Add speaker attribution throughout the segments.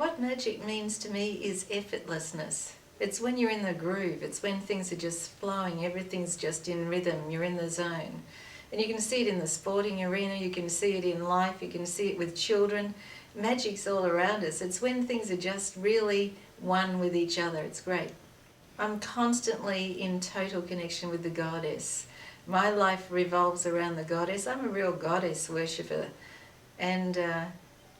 Speaker 1: What magic means to me is effortlessness. It's when you're in the groove, it's when things are just flowing, everything's just in rhythm, you're in the zone. And you can see it in the sporting arena, you can see it in life, you can see it with children. Magic's all around us. It's when things are just really one with each other. It's great. I'm constantly in total connection with the goddess. My life revolves around the goddess. I'm a real goddess worshipper. And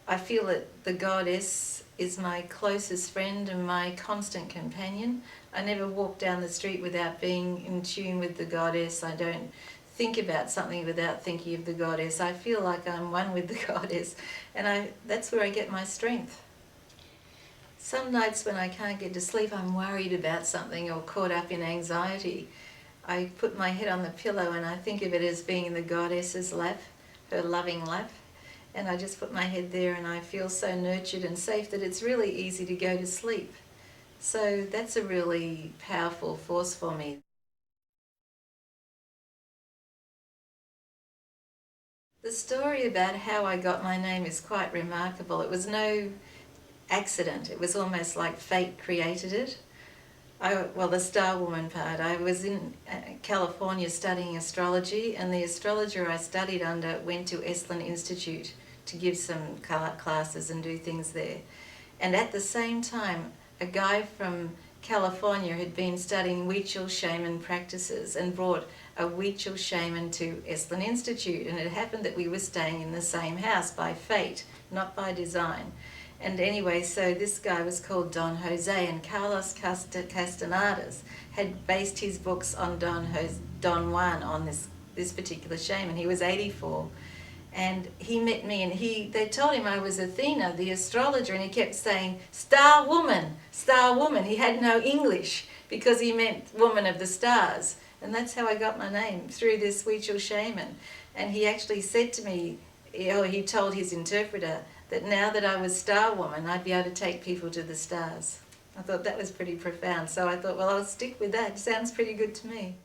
Speaker 1: I feel that the goddess is my closest friend and my constant companion. I never walk down the street without being in tune with the goddess. I don't think about something without thinking of the goddess. I feel like I'm one with the goddess, and that's where I get my strength. Some nights when I can't get to sleep, I'm worried about something or caught up in anxiety. I put my head on the pillow and I think of it as being in the goddess's lap, her loving lap. And I just put my head there and I feel so nurtured and safe that it's really easy to go to sleep. So that's a really powerful force for me. The story about how I got my name is quite remarkable. It was no accident. It was almost like fate created it. The Star Woman part. I was in California studying astrology, and the astrologer I studied under went to Esalen Institute to give some classes and do things there. And at the same time, a guy from California had been studying Huichol shaman practices and brought a Huichol shaman to Esalen Institute. And it happened that we were staying in the same house by fate, not by design. And anyway, so this guy was called Don Jose, and Carlos Castanedas had based his books on Don Juan, on this particular shaman. He was 84. And he met me, and they told him I was Athena, the astrologer, and he kept saying, "Star woman, star woman." He had no English because he meant woman of the stars. And that's how I got my name, through this Huichol shaman. And he actually said to me, he told his interpreter that now that I was Star Woman, I'd be able to take people to the stars. I thought that was pretty profound. So I thought, well, I'll stick with that. It sounds pretty good to me.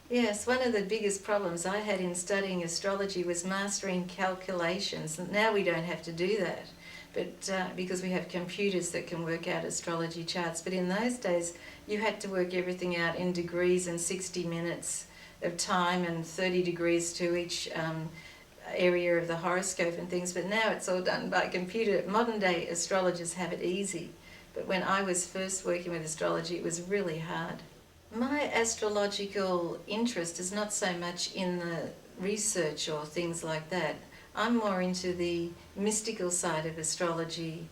Speaker 1: Yes, one of the biggest problems I had in studying astrology was mastering calculations. Now we don't have to do that, but because we have computers that can work out astrology charts. But in those days, you had to work everything out in degrees and 60 minutes of time and 30 degrees to each area of the horoscope and things. But now it's all done by computer. Modern day astrologers have it easy. But when I was first working with astrology, it was really hard. My astrological interest is not so much in the research or things like that. I'm more into the mystical side of astrology.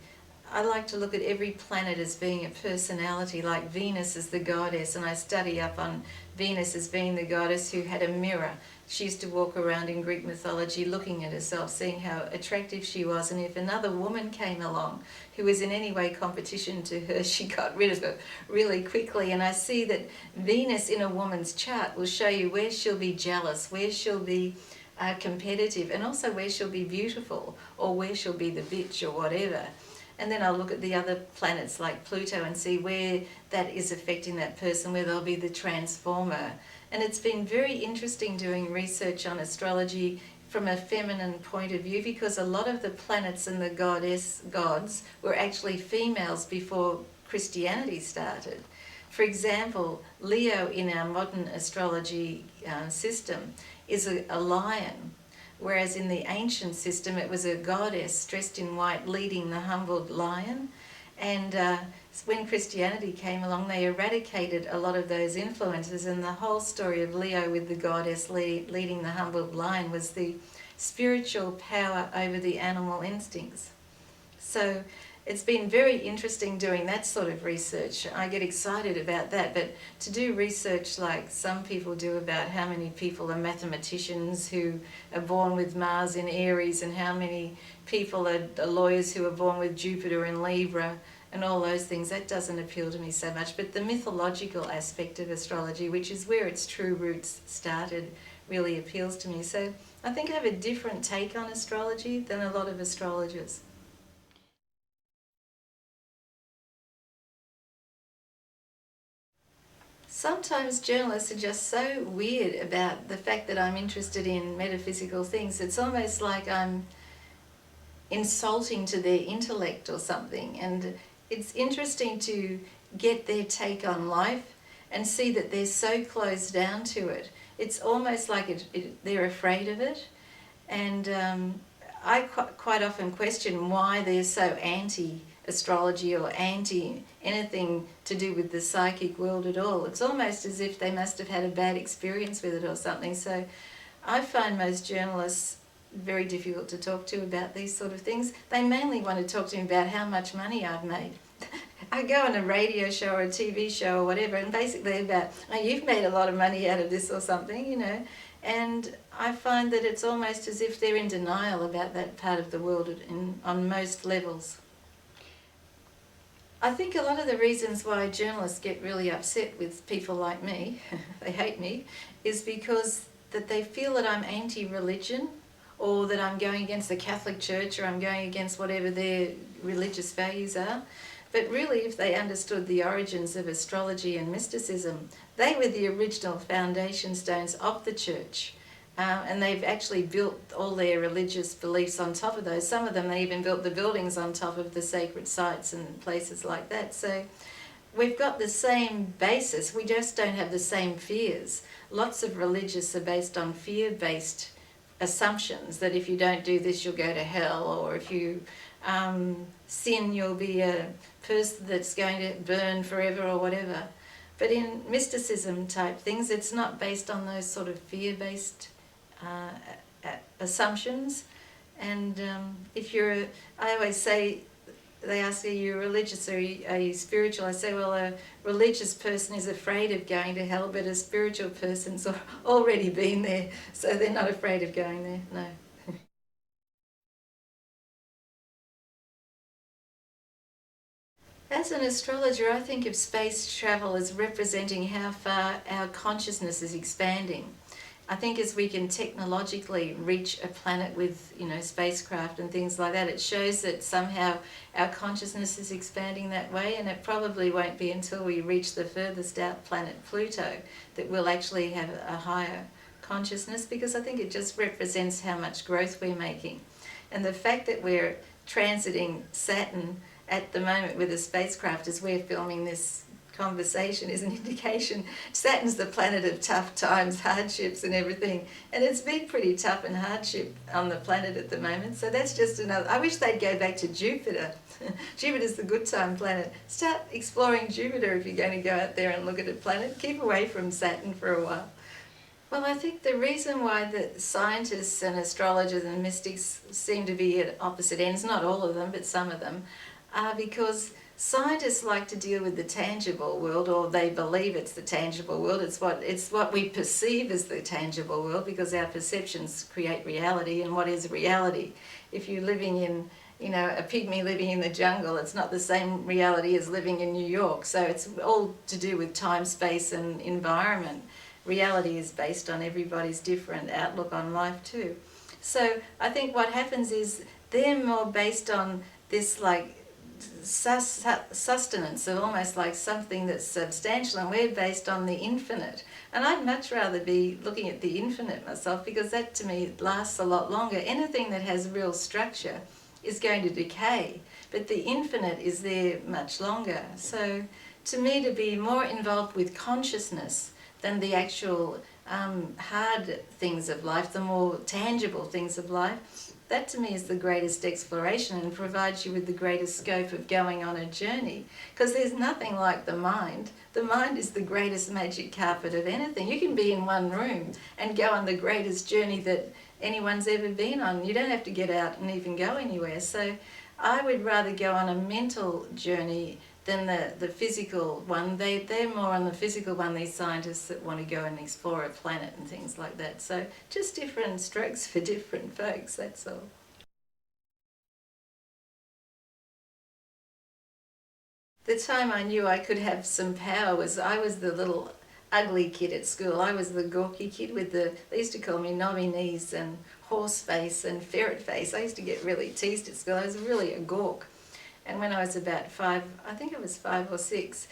Speaker 1: I like to look at every planet as being a personality, like Venus is the goddess, and I study up on Venus as being the goddess who had a mirror. She used to walk around in Greek mythology looking at herself, seeing how attractive she was, and if another woman came along who was in any way competition to her, she got rid of her really quickly. And I see that Venus in a woman's chart will show you where she'll be jealous, where she'll be competitive, and also where she'll be beautiful, or where she'll be the bitch or whatever. And then I'll look at the other planets like Pluto and see where that is affecting that person, where they'll be the transformer. And it's been very interesting doing research on astrology from a feminine point of view, because a lot of the planets and the gods were actually females before Christianity started. For example, Leo in our modern astrology system is a lion, whereas in the ancient system it was a goddess dressed in white leading the humbled lion. And when Christianity came along, they eradicated a lot of those influences, and the whole story of Leo with the goddess leading the humbled lion was the spiritual power over the animal instincts. So it's been very interesting doing that sort of research. I get excited about that, but to do research like some people do about how many people are mathematicians who are born with Mars in Aries, and how many people are lawyers who are born with Jupiter in Libra, and all those things, that doesn't appeal to me so much. But the mythological aspect of astrology, which is where its true roots started, really appeals to me. So I think I have a different take on astrology than a lot of astrologers. Sometimes journalists are just so weird about the fact that I'm interested in metaphysical things. It's almost like I'm insulting to their intellect or something. And it's interesting to get their take on life and see that they're so closed down to it. It's almost like they're afraid of it. And I quite often question why they're so anti-astrology or anti anything to do with the psychic world at all. It's almost as if they must have had a bad experience with it or something. So I find most journalists very difficult to talk to about these sort of things. They mainly want to talk to me about how much money I've made. I go on a radio show or a TV show or whatever, and basically about, oh, you've made a lot of money out of this or something, you know. And I find that it's almost as if they're in denial about that part of the world on most levels. I think a lot of the reasons why journalists get really upset with people like me, they hate me, is because that they feel that I'm anti-religion, or that I'm going against the Catholic Church, or I'm going against whatever their religious values are. But really, if they understood the origins of astrology and mysticism, they were the original foundation stones of the church. And they've actually built all their religious beliefs on top of those. Some of them, they even built the buildings on top of the sacred sites and places like that. So we've got the same basis, we just don't have the same fears. Lots of religious are based on fear-based assumptions that if you don't do this, you'll go to hell, or if you sin, you'll be a person that's going to burn forever or whatever. But in mysticism type things, it's not based on those sort of fear-based assumptions. And if you're, I always say, they ask, are you religious or are you spiritual? I say, well, a religious person is afraid of going to hell, but a spiritual person's already been there, so they're not afraid of going there, no. As an astrologer, I think of space travel as representing how far our consciousness is expanding. I think as we can technologically reach a planet with, you know, spacecraft and things like that, it shows that somehow our consciousness is expanding that way, and it probably won't be until we reach the furthest out planet, Pluto, that we'll actually have a higher consciousness, because I think it just represents how much growth we're making. And the fact that we're transiting Saturn at the moment with a spacecraft as we're filming this conversation is an indication. Saturn's the planet of tough times, hardships and everything, and it's been pretty tough and hardship on the planet at the moment, so that's just another. I wish they'd go back to Jupiter. Jupiter's the good time planet. Start exploring Jupiter if you're going to go out there and look at a planet. Keep away from Saturn for a while. Well, I think the reason why the scientists and astrologers and mystics seem to be at opposite ends, not all of them, but some of them, are because scientists like to deal with the tangible world, or they believe it's the tangible world. It's what we perceive as the tangible world, because our perceptions create reality. And what is reality? If you're living in, you know, a pygmy living in the jungle, it's not the same reality as living in New York. So it's all to do with time, space and environment. Reality is based on everybody's different outlook on life too. So I think what happens is they're more based on this like sustenance, of almost like something that's substantial, and we're based on the infinite. And I'd much rather be looking at the infinite myself, because that to me lasts a lot longer. Anything that has real structure is going to decay, but the infinite is there much longer. So to me, to be more involved with consciousness than the actual hard things of life, the more tangible things of life, that to me is the greatest exploration and provides you with the greatest scope of going on a journey. Because there's nothing like the mind. The mind is the greatest magic carpet of anything. You can be in one room and go on the greatest journey that anyone's ever been on. You don't have to get out and even go anywhere. So I would rather go on a mental journey than the physical one. They're more on the physical one, these scientists that want to go and explore a planet and things like that. So just different strokes for different folks, that's all. The time I knew I could have some power was I was the little ugly kid at school. I was the gawky kid with they used to call me knobby knees and horse face and ferret face. I used to get really teased at school. I was really a gawk. And when I was about 5, I think I was 5 or 6,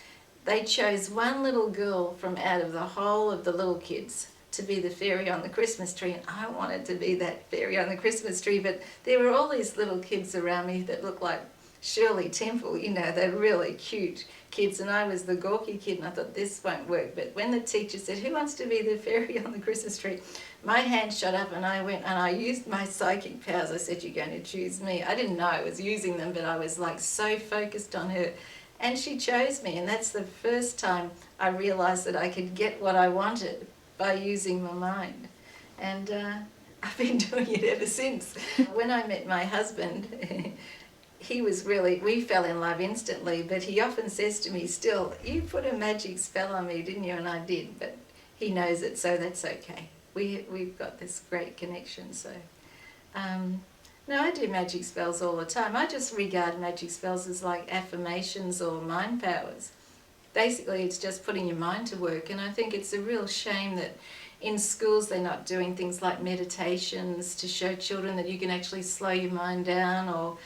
Speaker 1: they chose one little girl from out of the whole of the little kids to be the fairy on the Christmas tree, and I wanted to be that fairy on the Christmas tree, but there were all these little kids around me that looked like Shirley Temple, you know, they're really cute kids, and I was the gawky kid, and I thought this won't work. But when the teacher said, who wants to be the fairy on the Christmas tree, my hand shot up and I went and I used my psychic powers. I said, you're going to choose me. I didn't know I was using them, but I was like so focused on her, and she chose me. And that's the first time I realized that I could get what I wanted by using my mind. And I've been doing it ever since. When I met my husband, he was really, we fell in love instantly, but he often says to me still, you put a magic spell on me, didn't you? And I did, but he knows it, so that's okay. We've got this great connection, so. No, I do magic spells all the time. I just regard magic spells as like affirmations or mind powers. Basically, it's just putting your mind to work, and I think it's a real shame that in schools they're not doing things like meditations to show children that you can actually slow your mind down, or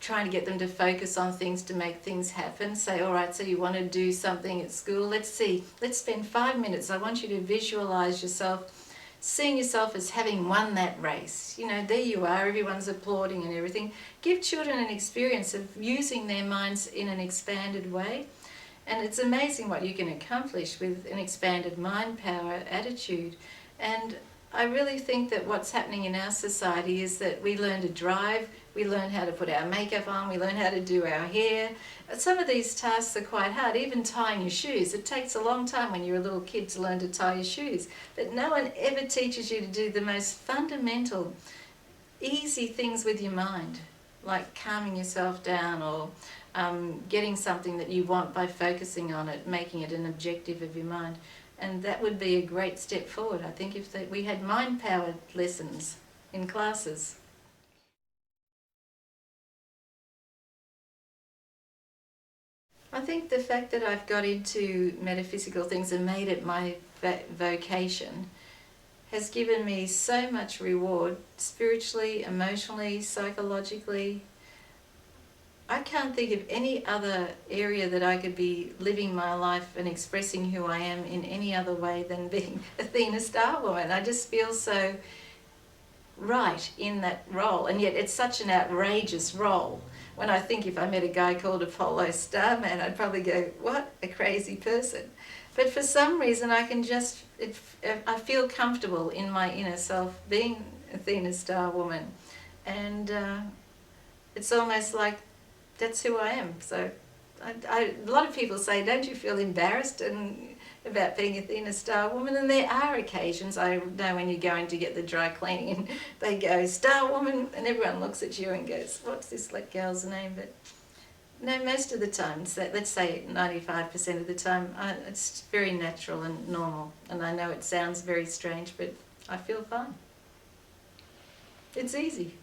Speaker 1: trying to get them to focus on things to make things happen. Say, all right, so you want to do something at school, let's spend 5 minutes. I want you to visualize yourself, seeing yourself as having won that race. You know, there you are, everyone's applauding and everything. Give children an experience of using their minds in an expanded way. And it's amazing what you can accomplish with an expanded mind power attitude. And I really think that what's happening in our society is that we learn to drive, we learn how to put our makeup on, we learn how to do our hair. Some of these tasks are quite hard, even tying your shoes. It takes a long time when you're a little kid to learn to tie your shoes. But no one ever teaches you to do the most fundamental, easy things with your mind, like calming yourself down, or getting something that you want by focusing on it, making it an objective of your mind. And that would be a great step forward, I think, if we had mind-powered lessons in classes. I think the fact that I've got into metaphysical things and made it my vocation has given me so much reward, spiritually, emotionally, psychologically. I can't think of any other area that I could be living my life and expressing who I am in any other way than being Athena Starwoman. I just feel so right in that role, and yet it's such an outrageous role. When I think if I met a guy called Apollo Starman, I'd probably go, what a crazy person. But for some reason I can just, I feel comfortable in my inner self being Athena Starwoman, and it's almost like that's who I am. So a lot of people say, don't you feel embarrassed about being Athena Starwoman? And there are occasions, I know, when you're going to get the dry cleaning and they go, Starwoman, and everyone looks at you and goes, what's this girl's name? But no, most of the time, let's say 95% of the time, it's very natural and normal. And I know it sounds very strange, but I feel fine. It's easy.